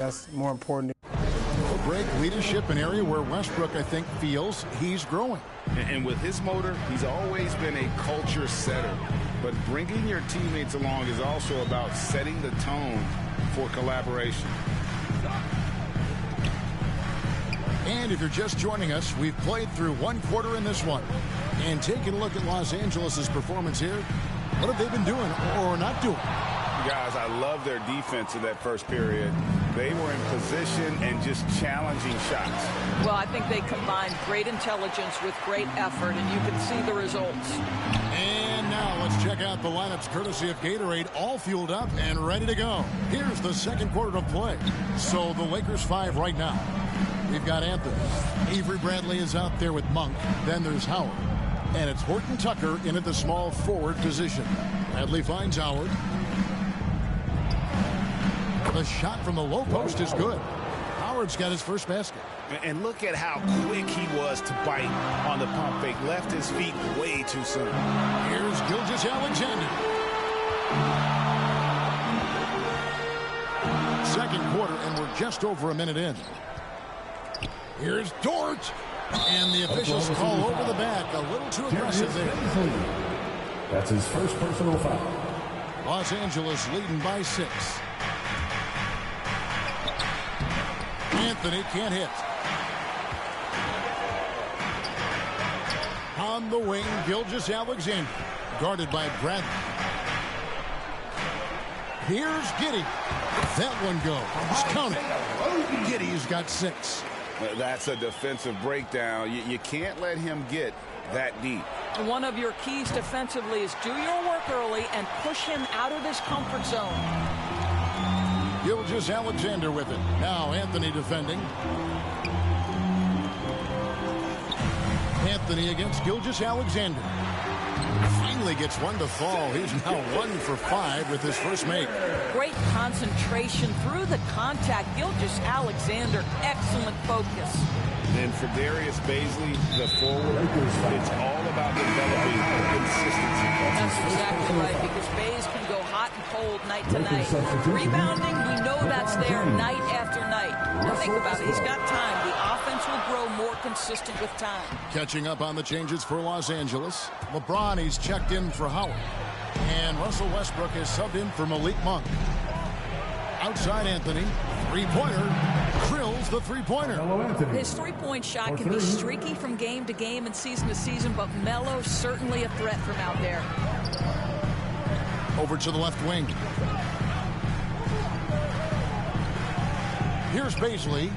That's more important. Well, Greg, leadership, an area where Westbrook, I think, feels he's growing. And with his motor, he's always been a culture setter. But bringing your teammates along is also about setting the tone for collaboration. And if you're just joining us, we've played through one quarter in this one. And taking a look at Los Angeles' performance here, what have they been doing or not doing? Guys, I love their defense in that first period. They were in position and just challenging shots. Well, I think they combined great intelligence with great effort, and you can see the results. And now let's check out the lineups courtesy of Gatorade, all fueled up and ready to go. Here's the second quarter of play. So the Lakers 5 right now. We've got Anthony. Avery Bradley is out there with Monk. Then there's Howard. And it's Horton Tucker in at the small forward position. Bradley finds Howard. The shot from the low post is good. Howard's got his first basket. And look at how quick he was to bite on the pump fake. Left his feet way too soon. Here's Gilgeous-Alexander. Second quarter, and we're just over a minute in. Here's Dort. And the officials call over the back. A little too aggressive there. That's his first personal foul. Los Angeles leading by 6. Anthony can't hit. On the wing, Gilgeous-Alexander. Guarded by Bradley. Here's Giddey. That one goes. Count it. Giddey's got 6. That's a defensive breakdown. You can't let him get that deep. One of your keys defensively is do your work early and push him out of his comfort zone. Gilgeous-Alexander with it. Now Anthony defending. Anthony against Gilgeous-Alexander. Finally gets one to fall. He's now 1 for 5 with his first make. Great concentration through the contact. Gilgeous-Alexander, excellent focus. And for Darius Bazley, the forward, it's all about developing consistency. That's exactly right, because Baze can go hot and cold night to night. Rebounding, we know that's there night after night. Now think about it. He's got time. The offense will grow more consistent with time. Catching up on the changes for Los Angeles. LeBron, he's checked in for Howard. And Russell Westbrook is subbed in for Malik Monk. Outside Anthony. Three-pointer. Drills the three-pointer. His three-point shot can be streaky from game to game and season to season, but Melo certainly a threat from out there. Over to the left wing. Here's Bazley.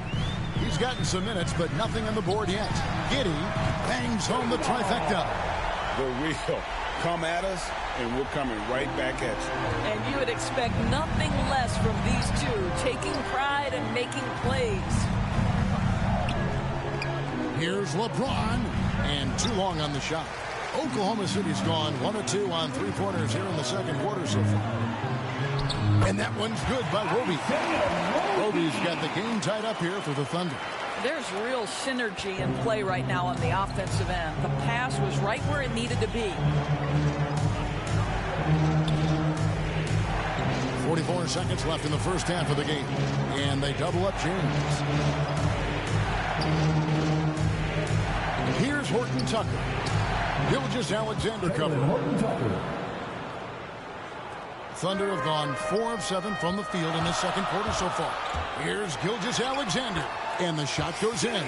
He's gotten some minutes, but nothing on the board yet. Giddey bangs home the trifecta. The real come at us, and we're coming right back at you. And you would expect nothing less from these two, taking pride and making plays. Here's LeBron, and too long on the shot. Oklahoma City's gone 1 of 2 on three-pointers here in the second quarter so far. And that one's good by Roby. Roby's got the game tied up here for the Thunder. There's real synergy in play right now on the offensive end. The pass was right where it needed to be. 44 seconds left in the first half of the game. And they double up James. Here's Horton Tucker. Gilgeous-Alexander covered. Thunder have gone 4 of 7 from the field in the second quarter so far. Here's Gilgeous-Alexander. And the shot goes in.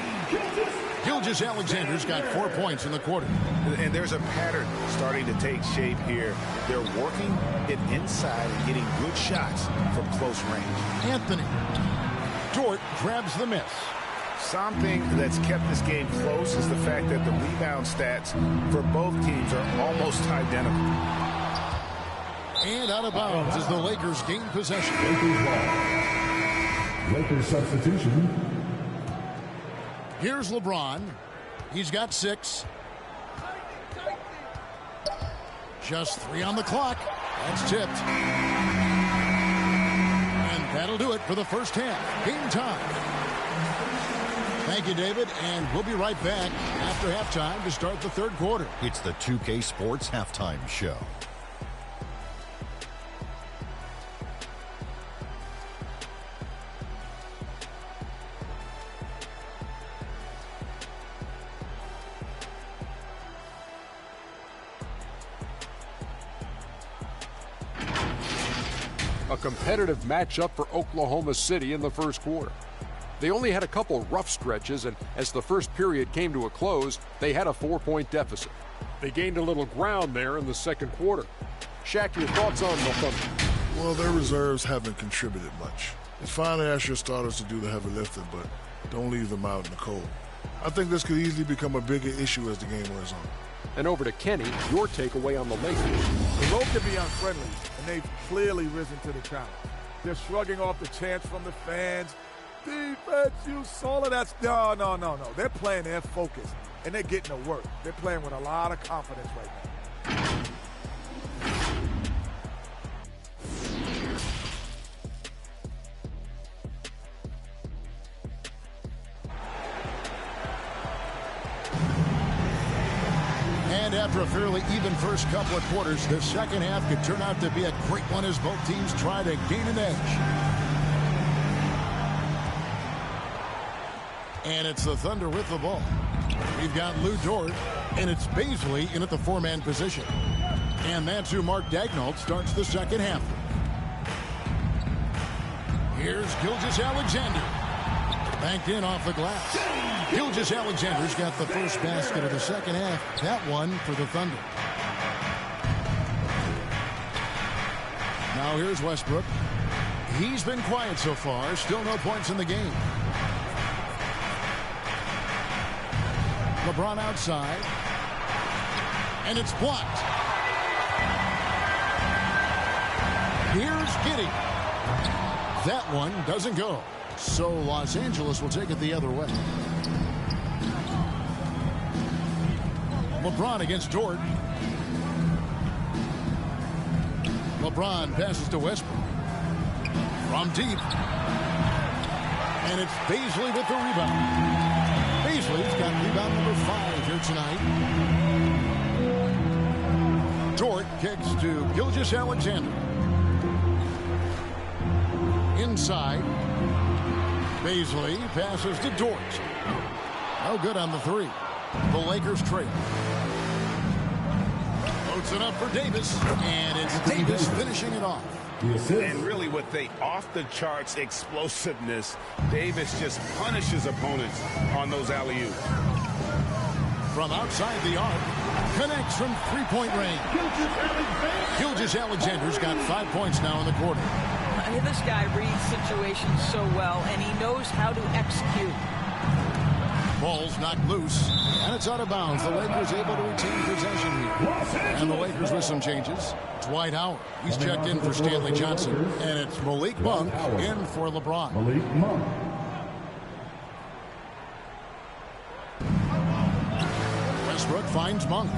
Gilgeous-Alexander's got 4 points in the quarter. And there's a pattern starting to take shape here. They're working it inside and getting good shots from close range. Anthony. Dort grabs the miss. Something that's kept this game close is the fact that the rebound stats for both teams are almost identical. And out of bounds as the Lakers gain possession. Lakers substitution. Here's LeBron. He's got 6. Just 3 on the clock. That's tipped. And that'll do it for the first half. Game time. Thank you, David, and we'll be right back after halftime to start the third quarter. It's the 2K Sports Halftime Show. a competitive matchup for Oklahoma City in the first quarter. They only had a couple rough stretches, and as the first period came to a close, they had a 4-point deficit. They gained a little ground there in the second quarter. Shaq, your thoughts on the Thunder? Well, their reserves haven't contributed much. It's fine to ask your starters to do the heavy lifting, but don't leave them out in the cold. I think this could easily become a bigger issue as the game wears on. And over to Kenny, your takeaway on the Lakers. The road can be unfriendly, and they've clearly risen to the challenge. They're shrugging off the chants from the fans. Defense, you solid. That's no. They're playing their focus, and they're getting to work. They're playing with a lot of confidence right now. And after a fairly even first couple of quarters, the second half could turn out to be a great one as both teams try to gain an edge. And it's the Thunder with the ball. We've got Lou Dort, and it's Bazley in at the four-man position. And that's who Mark Daigneault starts the second half. Here's Gilgeous-Alexander. Banked in off the glass. Gilgeous-Alexander's got the first basket of the second half. That one for the Thunder. Now here's Westbrook. He's been quiet so far. Still no points in the game. LeBron outside. And it's blocked. Here's Giddey. That one doesn't go. So Los Angeles will take it the other way. LeBron against Dort. LeBron passes to Westbrook. From deep. And it's Bazley with the rebound. Bazley's got rebound number 5 here tonight. Dort kicks to Gilgeous-Alexander. Inside. Bazley passes to Dort. No good on the 3. The Lakers trail. Loads it up for Davis. And it's Davis finishing it off. And really with the off-the-charts explosiveness, Davis just punishes opponents on those alley-oops. From outside the arc, connects from three-point range. Gilgeous-Alexander's got 5 points now in the quarter. This guy reads situations so well, and he knows how to execute. Ball's knocked loose, and it's out of bounds. The Lakers able to retain possession here. And the Lakers with some changes. Dwight Howard, he's checked in for Stanley Johnson. And it's Malik Monk in for LeBron. Malik Monk. Westbrook finds Monk.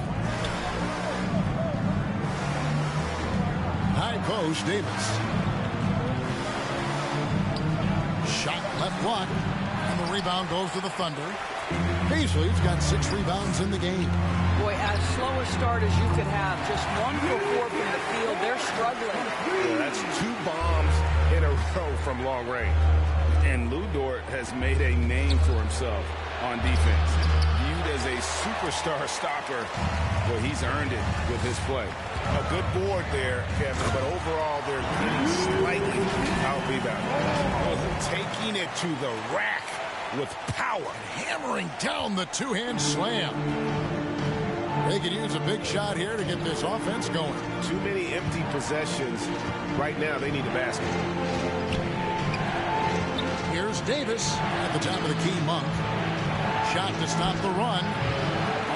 High post, Davis. Shot left block. And the rebound goes to the Thunder. Bazley's got 6 rebounds in the game. Boy, as slow a start as you could have. Just 1 for 4 from the field. They're struggling. Yeah, that's 2 bombs in a row from long range. And Lou Dort has made a name for himself on defense. Viewed as a superstar stopper, well, he's earned it with his play. A good board there, Kevin, but overall they're getting slightly out-rebounded. Taking it to the rack with power. Hammering down the two-hand slam. They could use a big shot here to get this offense going. Too many empty possessions. Right now, they need a basket. Here's Davis at the top of the key. Monk. Shot to stop the run.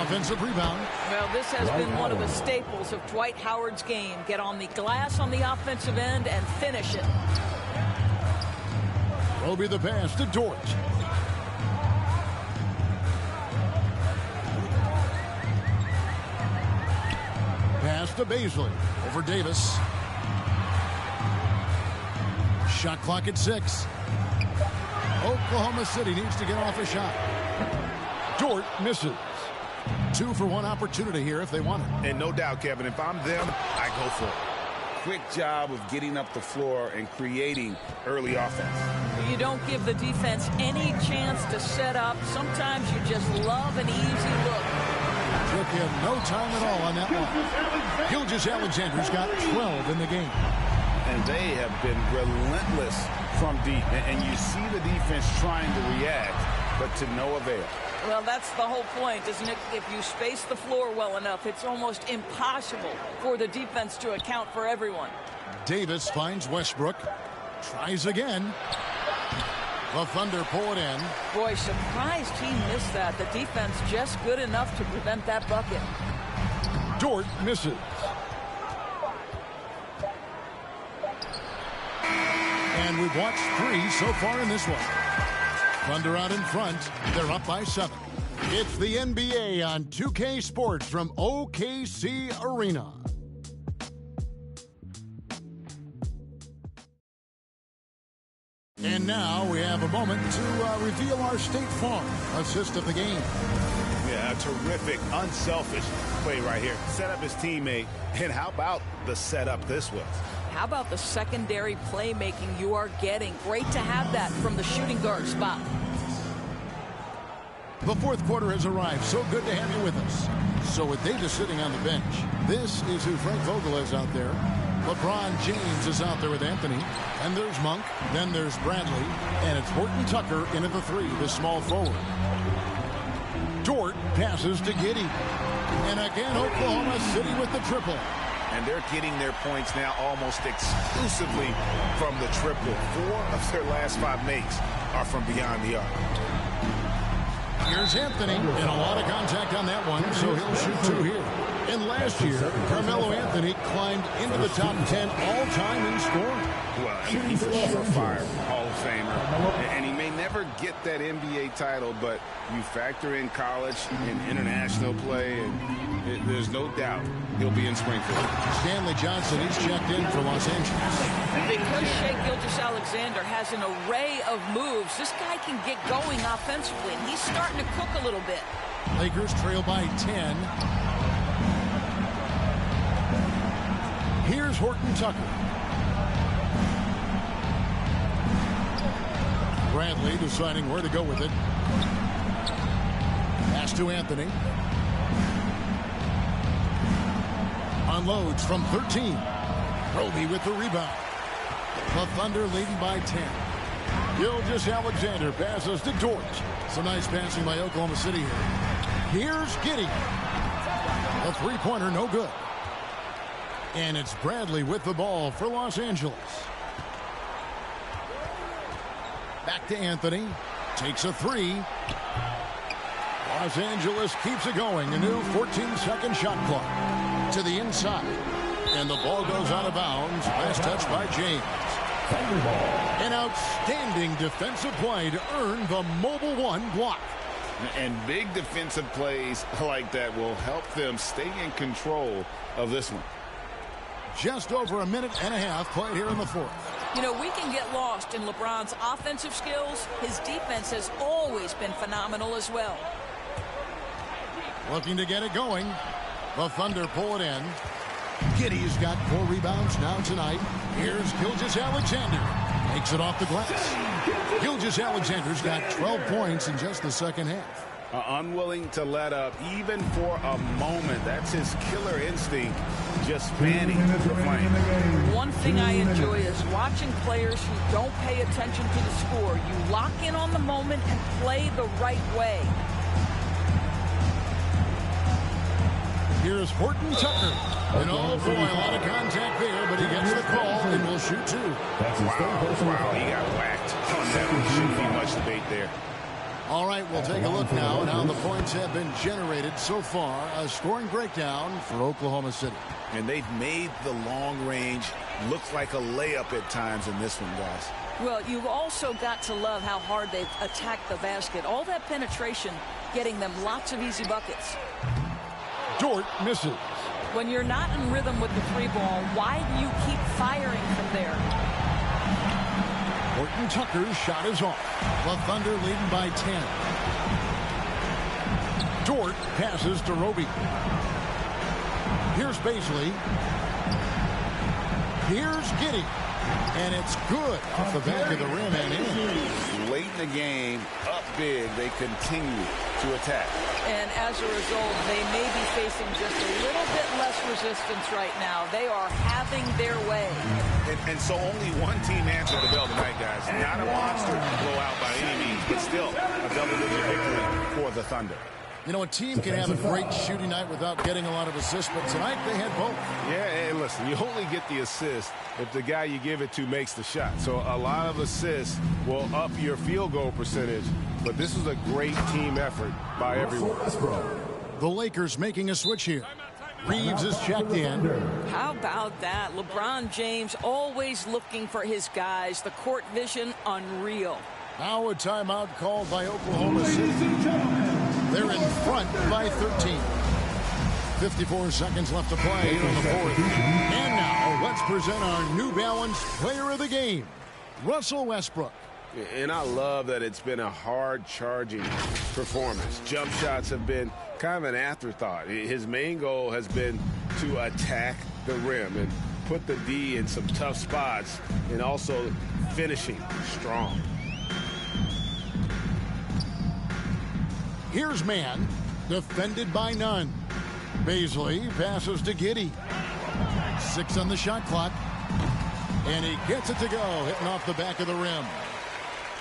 Offensive rebound. Well, this has been one of the staples of Dwight Howard's game. Get on the glass on the offensive end and finish it. Will be the pass to Dort. Pass to Bazley. Over Davis. Shot clock at 6. Oklahoma City needs to get off a shot. Dort misses. 2 for 1 opportunity here if they want it. And no doubt, Kevin, if I'm them, I go for it. Quick job of getting up the floor and creating early offense. You don't give the defense any chance to set up. Sometimes you just love an easy look. Took him no time at all on that one. Gilgeous-Alexander's got 12 in the game. and they have been relentless from deep. And you see the defense trying to react, but to no avail. Well, that's the whole point, isn't it? If you space the floor well enough, it's almost impossible for the defense to account for everyone. Davis finds Westbrook. Tries again. The Thunder pull it in. Boy, surprised he missed that. The defense just good enough to prevent that bucket. Dort misses. And we've watched 3 so far in this one. Thunder out in front. They're up by 7. It's the NBA on 2K Sports from OKC Arena. And now we have a moment to reveal our State Farm assist of the game. Yeah, a terrific, unselfish play right here. Set up his teammate. And how about the setup this was? How about the secondary playmaking you are getting? Great to have that from the shooting guard spot. The fourth quarter has arrived. So good to have you with us. So with Davis sitting on the bench, this is who Frank Vogel is out there. LeBron James is out there with Anthony. And there's Monk. Then there's Bradley. And it's Horton Tucker into the 3, the small forward. Dort passes to Giddey. And again, Oklahoma City with the triple. And they're getting their points now almost exclusively from the triple. 4 of their last 5 makes are from beyond the arc. Here's Anthony, and a lot of contact on that one, so he'll shoot 2 here. And last year, Carmelo Anthony climbed into the top 10 all-time in scoring. Well, I mean, he's a surefire Hall of Famer, and he may never get that NBA title, but you factor in college and international play, and there's no doubt he'll be in Springfield. Stanley Johnson, he's checked in for Los Angeles. And because Shai Gilgeous-Alexander has an array of moves, this guy can get going offensively, and he's starting to cook a little bit. Lakers trail by 10. Here's Horton Tucker. Bradley deciding where to go with it. Pass to Anthony. Unloads from 13. Roby with the rebound. The Thunder leading by 10. Gilgeous-Alexander passes to Dort. Some nice passing by Oklahoma City here. Here's Giddey. A three-pointer, no good. And it's Bradley with the ball for Los Angeles. Back to Anthony. Takes a 3. Los Angeles keeps it going. A new 14-second shot clock. To the inside. And the ball goes out of bounds. Last touch by James. An outstanding defensive play to earn the Mobile One block. And big defensive plays like that will help them stay in control of this one. Just over a minute and a half played here in the fourth. You know, we can get lost in LeBron's offensive skills. His defense has always been phenomenal as well. Looking to get it going. The Thunder pull it in. Giddey's got 4 rebounds now tonight. Here's Gilgeous-Alexander. Takes it off the glass. Gilgeous-Alexander's got 12 points in just the second half. Unwilling to let up even for a moment. That's his killer instinct, just fanning the flame. One thing I enjoy is watching players who don't pay attention to the score. You lock in on the moment and play the right way. Here's Horton Tucker. And oh boy, a lot of contact there, but he gets the call and will shoot 2. Wow, he got whacked on that one. Shouldn't be much debate there. All right, we'll take a look now at how the points have been generated so far. A scoring breakdown for Oklahoma City. And they've made the long range look like a layup at times in this one, guys. Well, you've also got to love how hard they've attacked the basket. All that penetration, getting them lots of easy buckets. Dort misses. When you're not in rhythm with the 3-ball, why do you keep firing from there? Horton Tucker's shot is off. The Thunder leading by 10. Dort passes to Roby. Here's Baisley. Here's Giddey. And it's good off the back of the rim and in. Late in the game, up big, they continue to attack. And as a result, they may be facing just a little bit less resistance right now. They are having their way. And so only one team answered the bell tonight, guys. Not a monster blowout by any means, but still a double-digit victory for the Thunder. You know, a team can have a great shooting night without getting a lot of assists, but tonight they had both. Yeah, and listen, you only get the assist if the guy you give it to makes the shot. So a lot of assists will up your field goal percentage, but this was a great team effort by everyone. The Lakers making a switch here. Reeves is checked in. How about that? LeBron James always looking for his guys. The court vision, unreal. Now a timeout called by Oklahoma City. They're in front by 13. 54 seconds left to play here in the fourth. And now let's present our New Balance player of the game, Russell Westbrook. And I love that it's been a hard-charging performance. Jump shots have been kind of an afterthought. His main goal has been to attack the rim and put the D in some tough spots and also finishing strong. Here's man, defended by none. Baisley passes to Giddey. 6 on the shot clock. And he gets it to go, hitting off the back of the rim.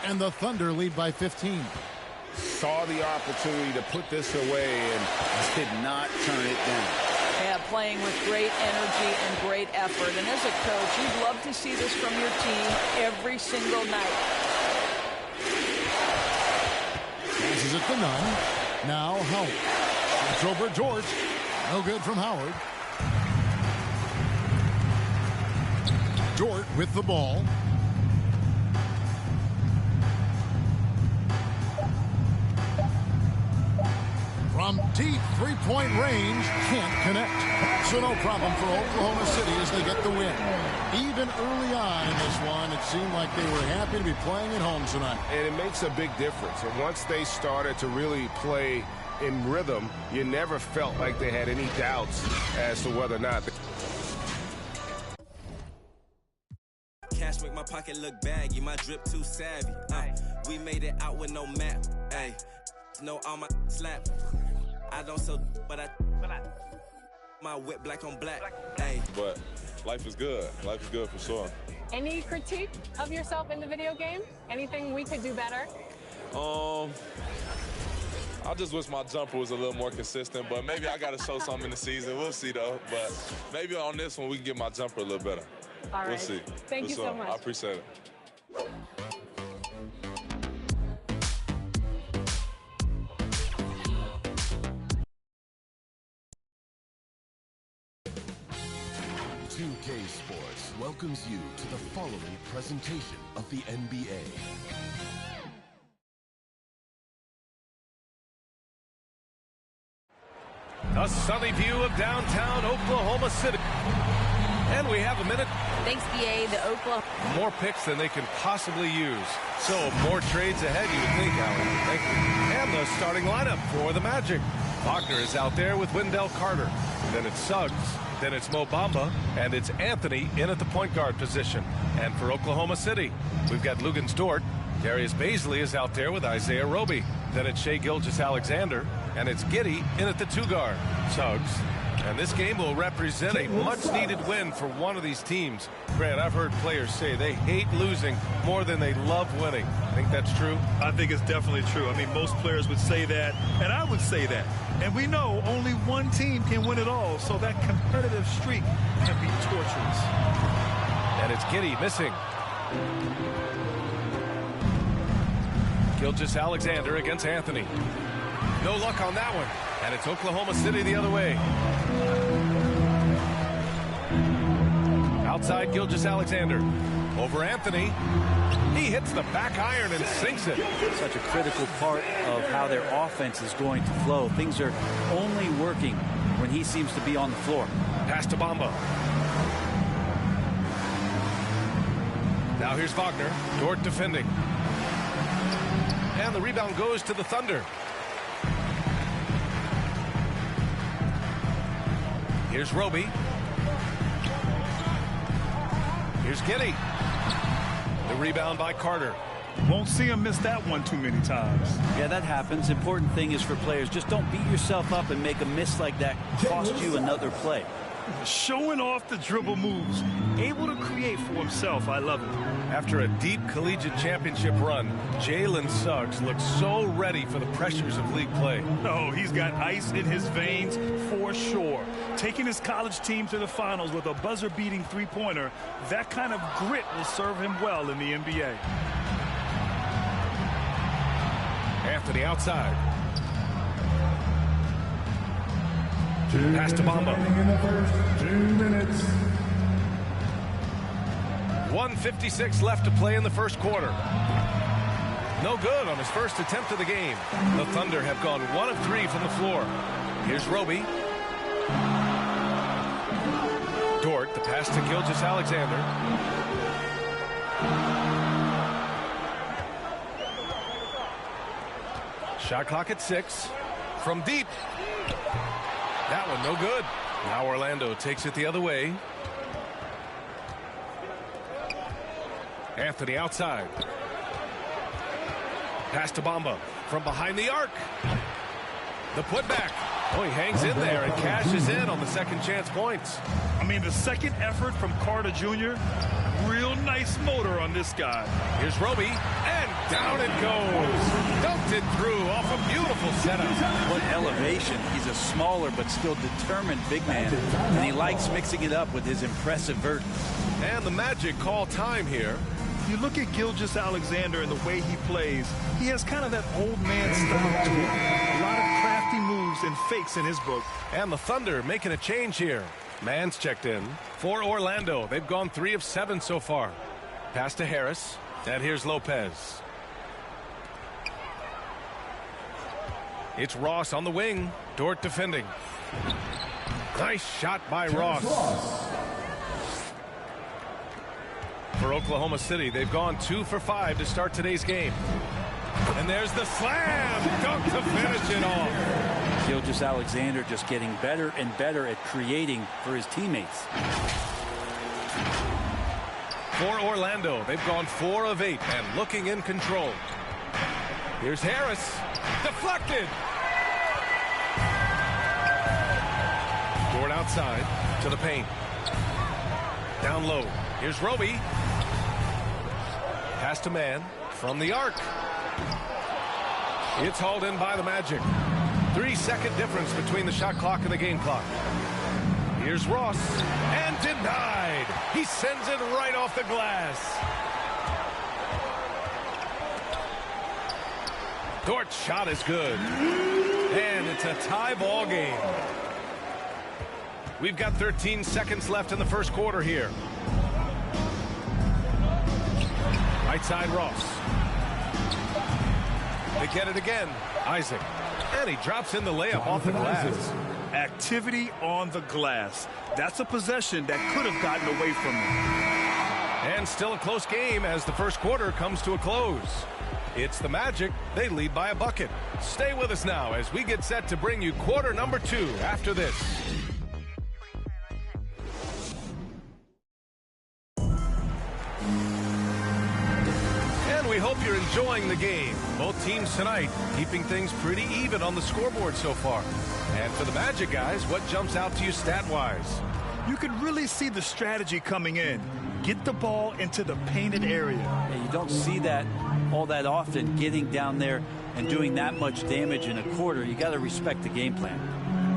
And the Thunder lead by 15. Saw the opportunity to put this away and did not turn it down. Yeah, playing with great energy and great effort. And as a coach, you'd love to see this from your team every single night. Passes it to none. Now Howard. It's over George. No good from Howard. Dort with the ball. From deep three-point range, can't connect. So no problem for Oklahoma City as they get the win. Even early on in this one, it seemed like they were happy to be playing at home tonight. And it makes a big difference. And once they started to really play in rhythm, you never felt like they had any doubts as to whether or not. Cash make my pocket look baggy, my drip too savvy. We made it out with no map. Ay, no all my slap. I don't sell, but I my whip black on black. Ay. But life is good. Life is good for sure. Any critique of yourself in the video game? Anything we could do better? I just wish my jumper was a little more consistent, but maybe I got to show something in the season. We'll see, though. But maybe on this one, we can get my jumper a little better. All right. We'll see. Thank you so much. I appreciate it. Sports welcomes you to the following presentation of the NBA. A sunny view of downtown Oklahoma City. And we have a minute. Thanks, BA. The Oklahoma. More picks than they can possibly use. So more trades ahead, you would think, Allie. Thank you. And the starting lineup for the Magic. Wagner is out there with Wendell Carter. Then it's Suggs. Then it's Mo Bamba, and it's Anthony in at the point guard position. And for Oklahoma City, we've got Luguentz Dort. Darius Baisley is out there with Isaiah Roby. Then it's Shai Gilgeous-Alexander, and it's Giddey in at the two guard. Suggs. And this game will represent a much-needed win for one of these teams. Grant, I've heard players say they hate losing more than they love winning. Think that's true? I think it's definitely true. I mean, most players would say that, and I would say that. And we know only one team can win it all, so that competitive streak can be torturous. And it's Giddey missing. Gilgeous-Alexander against Anthony. No luck on that one. And it's Oklahoma City the other way. Outside Gilgeous-Alexander. Over Anthony. He hits the back iron and sinks it. Such a critical part of how their offense is going to flow. Things are only working when he seems to be on the floor. Pass to Bamba. Now here's Wagner. Dort defending. And the rebound goes to the Thunder. Here's Roby. Here's Giddey. The rebound by Carter. Won't see him miss that one too many times. Yeah, that happens. Important thing is for players, just don't beat yourself up and make a miss like that cost you another play. Showing off the dribble moves, able to create for himself. I love it. After a deep collegiate championship run, Jalen Suggs looks so ready for the pressures of league play. Oh, he's got ice in his veins for sure. Taking his college team to the finals with a buzzer-beating three-pointer, that kind of grit will serve him well in the NBA. After the outside. Pass to Bamba. In the first 2 minutes. 1:56 left to play in the first quarter. No good on his first attempt of the game. The Thunder have gone 1 of 3 from the floor. Here's Roby. Dort, the pass to Gilgeous-Alexander. Shot clock at 6. From deep. That one no good. Now Orlando takes it the other way. Anthony outside. Pass to Bamba from behind the arc. The putback. Oh, he hangs in there and cashes in on the second chance points. I mean, the second effort from Carter Jr., real nice motor on this guy. Here's Roby, and down it goes. Dunked it through off a beautiful setup. What elevation. He's a smaller but still determined big man, and he likes mixing it up with his impressive vert. And the Magic call time here. You look at Gilgeous-Alexander and the way he plays, he has kind of that old man style to him. A lot of crafty moves and fakes in his book. And the Thunder making a change here. Mann's checked in for Orlando. They've gone 3 of 7 so far. Pass to Harris. And here's Lopez. It's Ross on the wing. Dort defending. Nice shot by Ross. For Oklahoma City, they've gone 2 for 5 to start today's game. And there's the slam dunk to finish it off. Gilgeous-Alexander just getting better and better at creating for his teammates. For Orlando, they've gone 4 of 8 and looking in control. Here's Harris. Deflected. Dort outside to the paint. Down low. Here's Roby. Pass to Mann from the arc. It's hauled in by the Magic. 3-second difference between the shot clock and the game clock. Here's Ross. And denied. He sends it right off the glass. Dort's shot is good. And it's a tie ball game. We've got 13 seconds left in the first quarter here. Right side, Ross. They get it again. Isaac. And he drops in the layup off the glass. Activity on the glass. That's a possession that could have gotten away from him. And still a close game as the first quarter comes to a close. It's the Magic. They lead by a bucket. Stay with us now as we get set to bring you quarter number 2 after this. We hope you're enjoying the game. Both teams tonight keeping things pretty even on the scoreboard so far. And for the Magic guys, what jumps out to you stat-wise? You can really see the strategy coming in. Get the ball into the painted area. Yeah, you don't see that all that often, getting down there and doing that much damage in a quarter. You got to respect the game plan.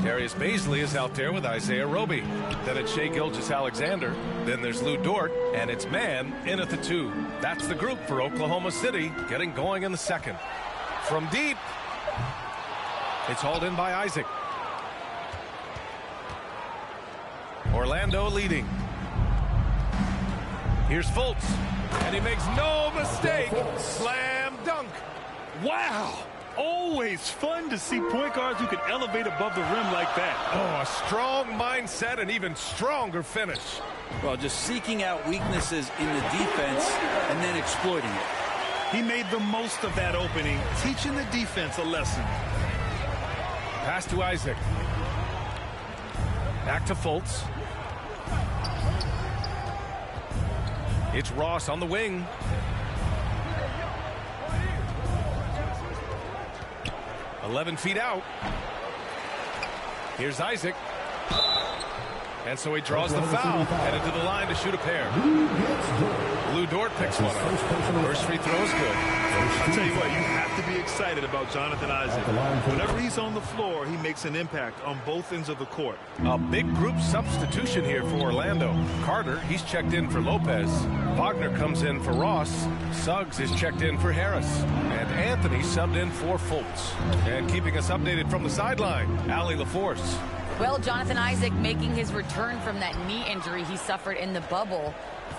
Darius Bazley is out there with Isaiah Roby. Then it's Shai Gilgeous-Alexander. Then there's Lu Dort. And it's Mann in at the 2. That's the group for Oklahoma City getting going in the second. From deep. It's hauled in by Isaac. Orlando leading. Here's Fultz. And he makes no mistake. Slam dunk. Wow. Always fun to see point guards who can elevate above the rim like that. Oh, a strong mindset and even stronger finish. Well, just seeking out weaknesses in the defense and then exploiting it. He made the most of that opening, teaching the defense a lesson. Pass to Isaac. Back to Fultz. It's Ross on the wing. "11 feet out." Here's Isaac. And so he draws the foul, headed to the line to shoot a pair. Lou Dort picks one up. First free throw is good. I'll tell you what, you have to be excited about Jonathan Isaac. Whenever he's on the floor, he makes an impact on both ends of the court. A big group substitution here for Orlando. Carter, he's checked in for Lopez. Wagner comes in for Ross. Suggs is checked in for Harris. And Anthony subbed in for Fultz. And keeping us updated from the sideline, Allie LaForce. Well, Jonathan Isaac making his return from that knee injury he suffered in the bubble.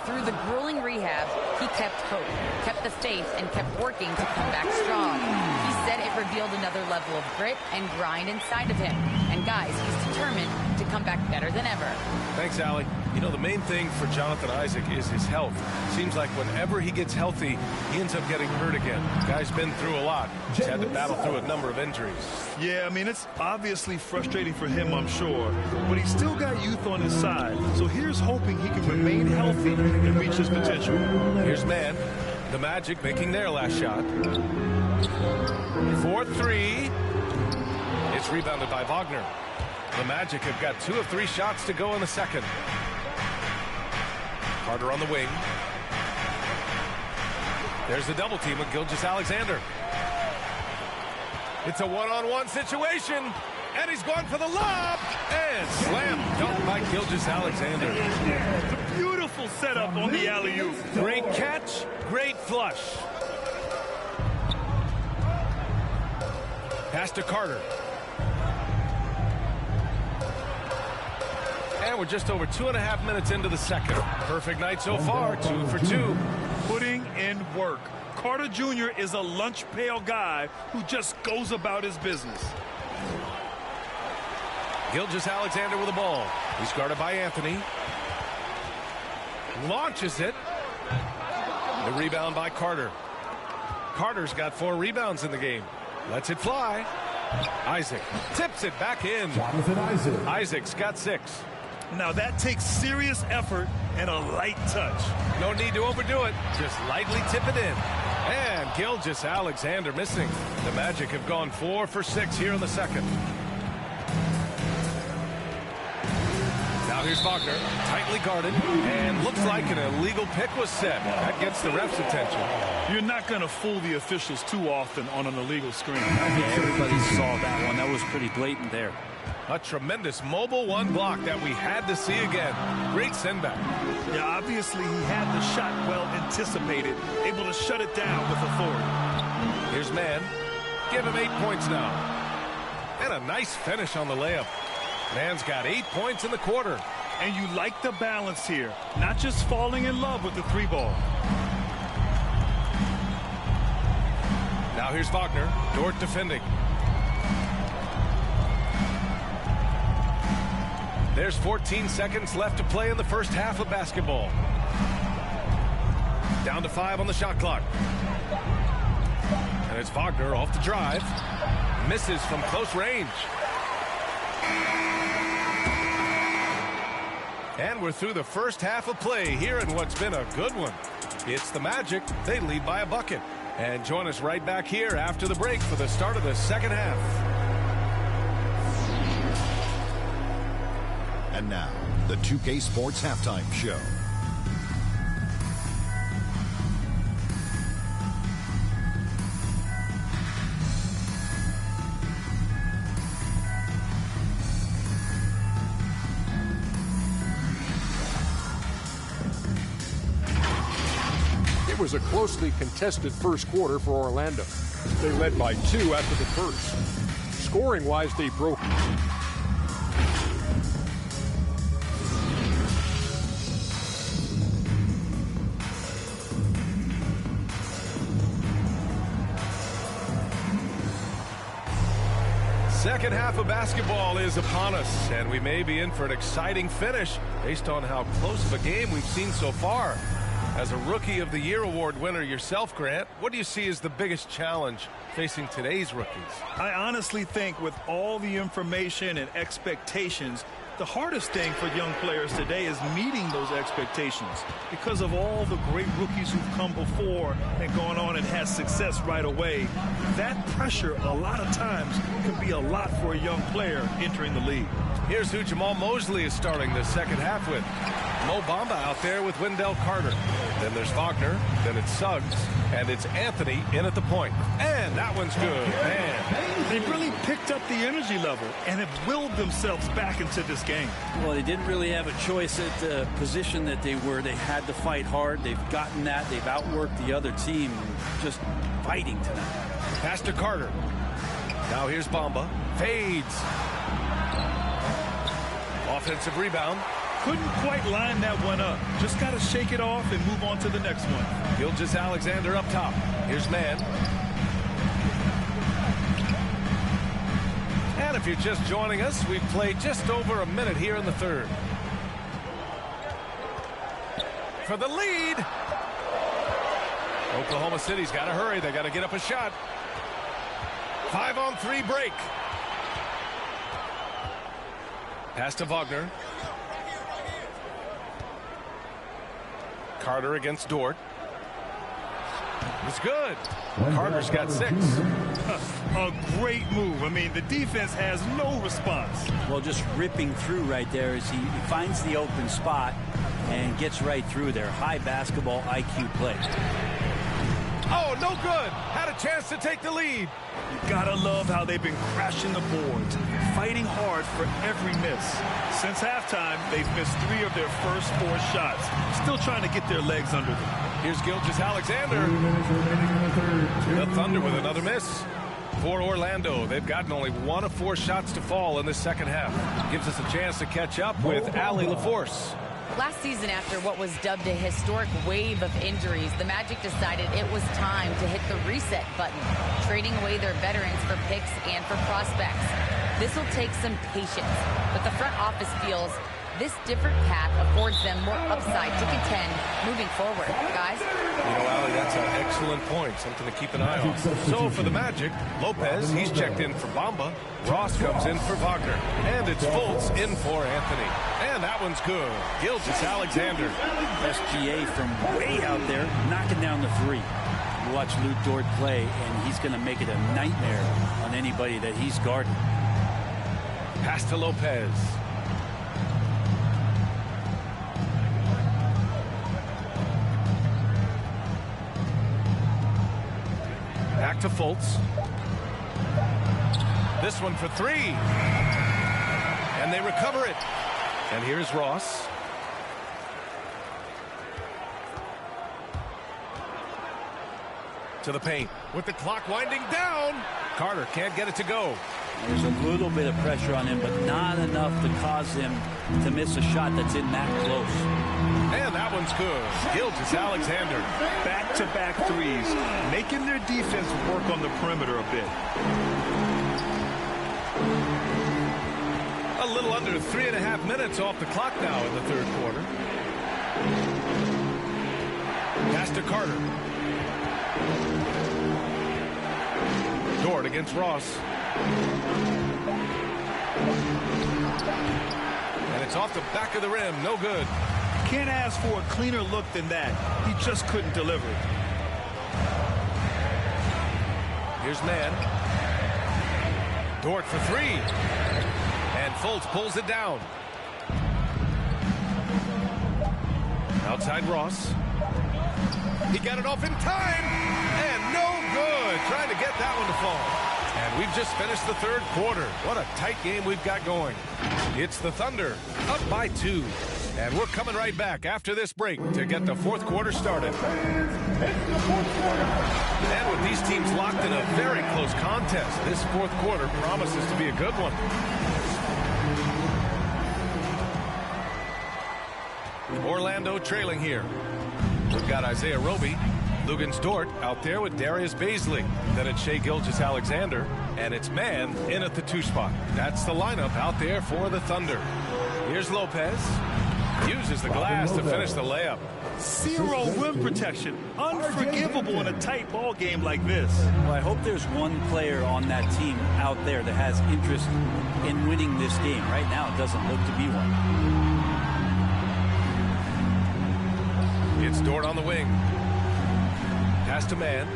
Through the grueling rehab, he kept hope, kept the faith, and kept working to come back strong. He said it revealed another level of grit and grind inside of him. And guys, he's determined to come back better than ever. Thanks, Allie. You know, the main thing for Jonathan Isaac is his health. Seems like whenever he gets healthy, he ends up getting hurt again. Guy's been through a lot. He's had to battle through a number of injuries. Yeah, I mean, it's obviously frustrating for him, I'm sure. But he's still got youth on his side. So here's hoping he can remain healthy and reach his potential. Here's Man. The Magic making their last shot. 4-3. It's rebounded by Wagner. The Magic have got 2 of 3 shots to go in the second. Carter on the wing. There's the double team with Gilgeous-Alexander. It's a one-on-one situation. And he's going for the lob. And slam dunked by Gilgeous-Alexander. It's a beautiful setup on the alley-oop. Great catch, great flush. Pass to Carter. And we're just over 2.5 minutes into the second. Perfect night so far, 2 for 2. Putting in work. Carter Jr. is a lunch pail guy who just goes about his business. Gilgeous-Alexander with the ball. He's guarded by Anthony. Launches it. The rebound by Carter. Carter's got 4 rebounds in the game. Lets it fly. Isaac tips it back in. Jonathan Isaac. Isaac's got 6. Now that takes serious effort and a light touch. No need to overdo it. Just lightly tip it in. And Gilgeous-Alexander missing. The Magic have gone 4 for 6 here in the second. Now here's Wagner, tightly guarded, and looks like an illegal pick was set. That gets the ref's attention. You're not going to fool the officials too often on an illegal screen. Yeah, everybody saw that one. That was pretty blatant there. A tremendous mobile 1 block that we had to see again. Great send back. Yeah, obviously he had the shot well anticipated, able to shut it down with authority. Here's Man. Give him 8 points now. And a nice finish on the layup. Man's got 8 points in the quarter. And you like the balance here, not just falling in love with the 3-ball. Now here's Wagner. Dort defending. There's 14 seconds left to play in the first half of basketball. Down to 5 on the shot clock. And it's Wagner off the drive. Misses from close range. And we're through the first half of play here in what's been a good one. It's the Magic. They lead by a bucket. And join us right back here after the break for the start of the second half. And now, the 2K Sports Halftime Show. It was a closely contested first quarter for Orlando. They led by 2 after the first. Scoring-wise, they broke. Second half of basketball is upon us, and we may be in for an exciting finish based on how close of a game we've seen so far. As a Rookie of the Year award winner yourself, Grant, what do you see as the biggest challenge facing today's rookies? I honestly think with all the information and expectations, The hardest thing for young players today is meeting those expectations because of all the great rookies who've come before and gone on and had success right away. That pressure a lot of times can be a lot for a young player entering the league. Here's who Jamal Mosley is starting the second half with. Mo Bamba out there with Wendell Carter. Then there's Wagner. Then it's Suggs. And it's Anthony in at the point. And that one's good. Man. They've really picked up the energy level and have willed themselves back into this game. Well, they didn't really have a choice at the position that they were. They had to fight hard. They've gotten that. They've outworked the other team. Just fighting tonight. Pass to Carter. Now here's Bamba. Fades. Offensive rebound. Couldn't quite line that one up. Just got to shake it off and move on to the next one. Gilgeous-Alexander up top. Here's Mann. And if you're just joining us, we've played just over a minute here in the third. For the lead. Oklahoma City's got to hurry. They got to get up a shot. 5-on-3 break. Pass to Wagner. Carter against Dort. It's good. Carter's got 6. A great move. I mean, the defense has no response. Well, just ripping through right there as he finds the open spot and gets right through there. High basketball IQ play. Oh, no good. Had a chance to take the lead. You gotta love how they've been crashing the boards, fighting hard for every miss. Since halftime, they've missed 3 of their first 4 shots. Still trying to get their legs under them. Here's Gilgeous-Alexander. The Thunder with another miss. For Orlando, they've gotten only 1 of 4 shots to fall in the second half. Gives us a chance to catch up with Allie LaForce. Last season, after what was dubbed a historic wave of injuries, the Magic decided it was time to hit the reset button, trading away their veterans for picks and for prospects. This will take some patience, but the front office feels this different path affords them more upside to contend moving forward. Guys? You know, Allie, that's an excellent point. Something to keep an eye on. So for the Magic, Lopez, he's checked in for Bamba. Ross comes in for Wagner. And it's Fultz in for Anthony. And that one's good. Gilgeous-Alexander. SGA from way out there, knocking down the 3. You watch Lou Dort play, and he's going to make it a nightmare on anybody that he's guarding. Pass to Lopez. Back to Fultz. This one for 3. And they recover it. And here's Ross. To the paint. With the clock winding down. Carter can't get it to go. There's a little bit of pressure on him, but not enough to cause him to miss a shot that's in that close. And that one's good. Gilgeous-Alexander. Back-to-back 3s, making their defense work on the perimeter a bit. A little under 3.5 minutes off the clock now in the third quarter. Pass to Carter. Dort against Ross. And it's off the back of the rim. No good. Can't ask for a cleaner look than that. He just couldn't deliver. Here's Mann. Dort for 3. And Fultz pulls it down. Outside Ross. He got it off in time. And no good. Trying to get that one to fall. And we've just finished the third quarter. What a tight game we've got going. It's the Thunder up by 2. And we're coming right back after this break to get the fourth quarter started. And with these teams locked in a very close contest, this fourth quarter promises to be a good one. Orlando trailing here. We've got Isaiah Roby. Luguentz Dort out there with Darius Bazley. Then it's Shai Gilgeous-Alexander. And it's Mann in at the 2 spot. That's the lineup out there for the Thunder. Here's Lopez. Uses the glass to finish the layup. Zero rim protection. Unforgivable in a tight ball game like this. Well, I hope there's one player on that team out there that has interest in winning this game. Right now, it doesn't look to be one. It's Dort on the wing. Pass to man.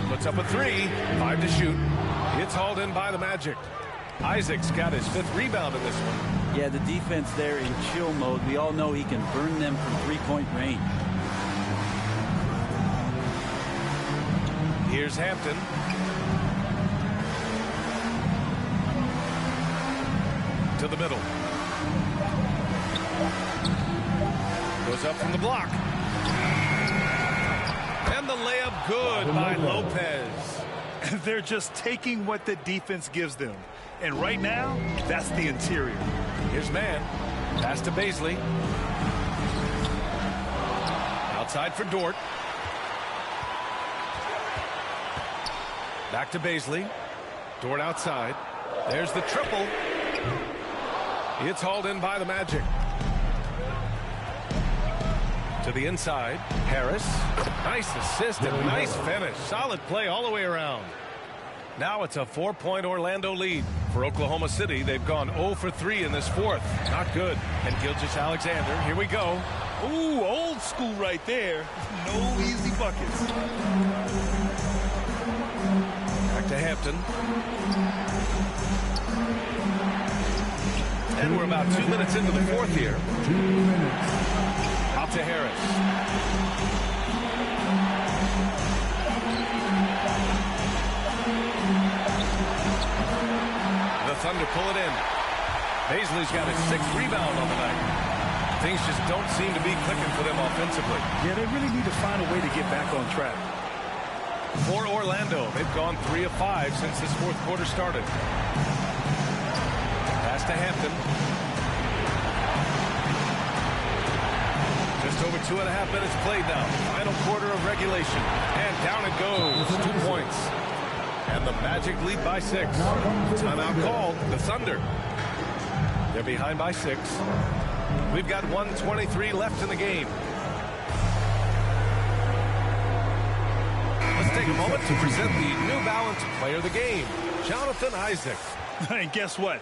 Puts up a three. 5 to shoot. It's hauled in by the Magic. Isaac's got his 5th rebound in this one. Yeah, the defense there in chill mode. We all know he can burn them from three-point range. Here's Hampton. To the middle. Goes up from the block. And the layup good by Lopez. They're just taking what the defense gives them. And right now, that's the interior. Here's man. Pass to Bazley. Outside for Dort. Back to Bazley. Dort outside. There's the triple. It's hauled in by the Magic. To the inside. Harris. Nice assist and nice finish. Solid play all the way around. Now it's a 4-point Orlando lead. For Oklahoma City, they've gone 0 for 3 in this 4th. Not good. And Gilgeous-Alexander, here we go. Ooh, old school right there. No easy buckets. Back to Hampton. And we're about 2 minutes into the 4th here. 2 minutes. Out to Harris. Thunder pull it in. Bazley's got his 6th rebound on the night. Things just don't seem to be clicking for them offensively. Yeah, they really need to find a way to get back on track. For Orlando, they've gone 3 of 5 since this 4th quarter started. Pass to Hampton. Just over 2.5 minutes played now. Final quarter of regulation. And down it goes. 2 points. And the Magic lead by 6. Timeout called. The Thunder. They're behind by 6. We've got 1:23 left in the game. Let's take a moment to present the New Balance Player of the Game, Jonathan Isaac. And guess what?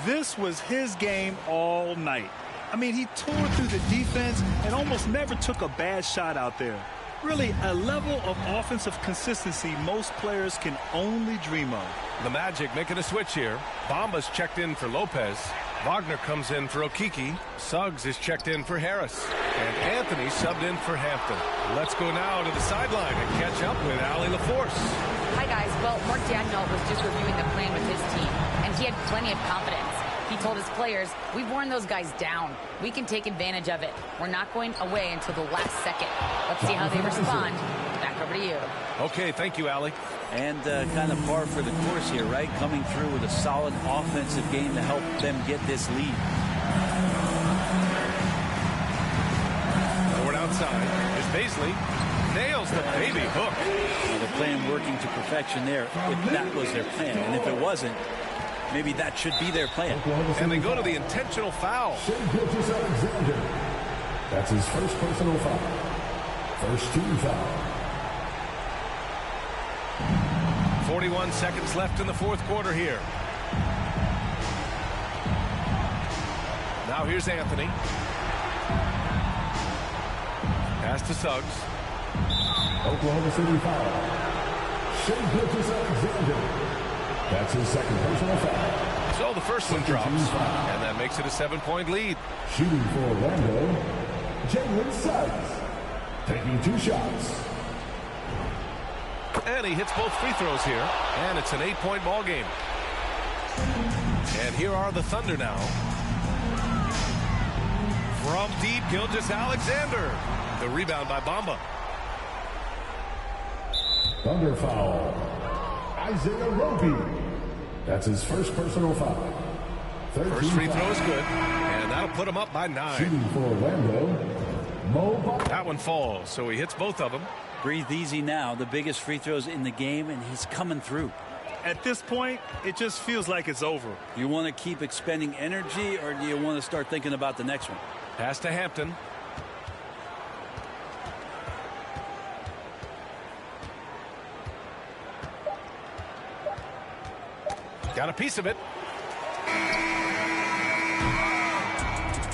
This was his game all night. I mean, he tore through the defense and almost never took a bad shot out there. Really, a level of offensive consistency most players can only dream of. The Magic making a switch here. Bamba's checked in for Lopez. Wagner comes in for Okeke. Suggs is checked in for Harris. And Anthony subbed in for Hampton. Let's go now to the sideline and catch up with Allie LaForce. Hi, guys. Well, Mark Daigneault was just reviewing the plan with his team, and he had plenty of confidence. He told his players, we've worn those guys down. We can take advantage of it. We're not going away until the last second. Let's see how they respond. Back over to you. Okay, thank you, Allie. And kind of par for the course here, right? Coming through with a solid offensive game to help them get this lead. Forward outside. Here's Bazley. Nails the baby hook. Well, the plan working to perfection there, if that was their plan. And if it wasn't, maybe that should be their plan. And they go to the intentional foul. Gilgeous-Alexander. That's his first personal foul. First team foul. 41 seconds left in the 4th quarter here. Now here's Anthony. Pass to Suggs. Oklahoma City foul. Shai Gilgeous-Alexander. That's his second personal foul. So the first one drops, and that makes it a 7-point lead. Shooting for Orlando, Jalen Suggs. Taking 2 shots. And he hits both free throws here, and it's an 8-point ball game. And here are the Thunder now. From deep, Gilgeous-Alexander. The rebound by Bamba. Thunder foul. Isaiah Roby. That's his first personal foul. First free throw is good, and that'll put him up by 9. Shooting for Orlando, Mo. That one falls, so he hits both of them. Breathe easy now. The biggest free throws in the game, and he's coming through. At this point, it just feels like it's over. You want to keep expending energy, or do you want to start thinking about the next one? Pass to Hampton. Got a piece of it.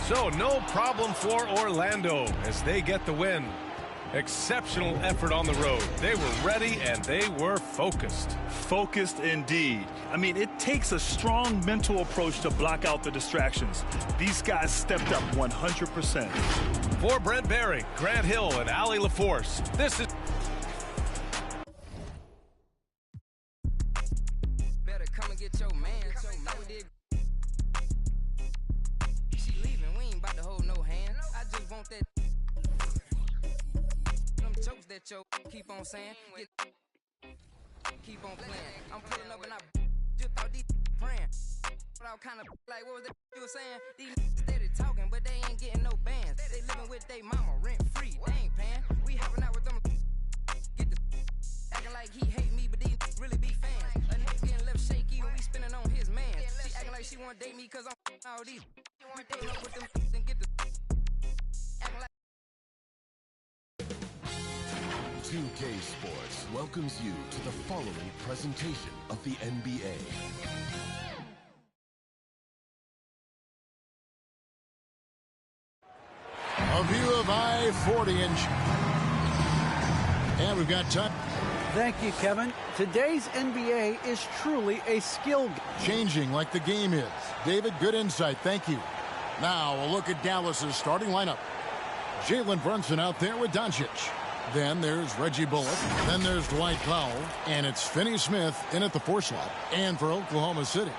So no problem for Orlando as they get the win. Exceptional effort on the road. They were ready and they were focused. Focused indeed. I mean, it takes a strong mental approach to block out the distractions. These guys stepped up 100%. For Brent Barry, Grant Hill, and Allie LaForce, this is... Better come and get your man. She leaving, we ain't about to hold no hand. I just want that... jokes that yo keep on saying, keep on playing. I'm pulling up and I just thought these praying. But I was kind of like, what was that you were saying? These steady talking, but they ain't getting no bands. They living with they mama rent free. They ain't paying. We hopping out with them. Get the acting like he hate me, but these really be fans. A nigga getting left shaky when we spinning on his man. She acting like she wanna date me cause I'm all these. We pulling up with them and get the acting like 2K Sports welcomes you to the following presentation of the NBA. A view of I-40 and we've got time. Thank you, Kevin. Today's NBA is truly a skill game. Changing like the game is. David, good insight. Thank you. Now a look at Dallas's starting lineup. Jalen Brunson out there with Doncic. Then there's Reggie Bullock. Then there's Dwight Powell. And it's Finney Smith in at the 4 slot. And for Oklahoma City,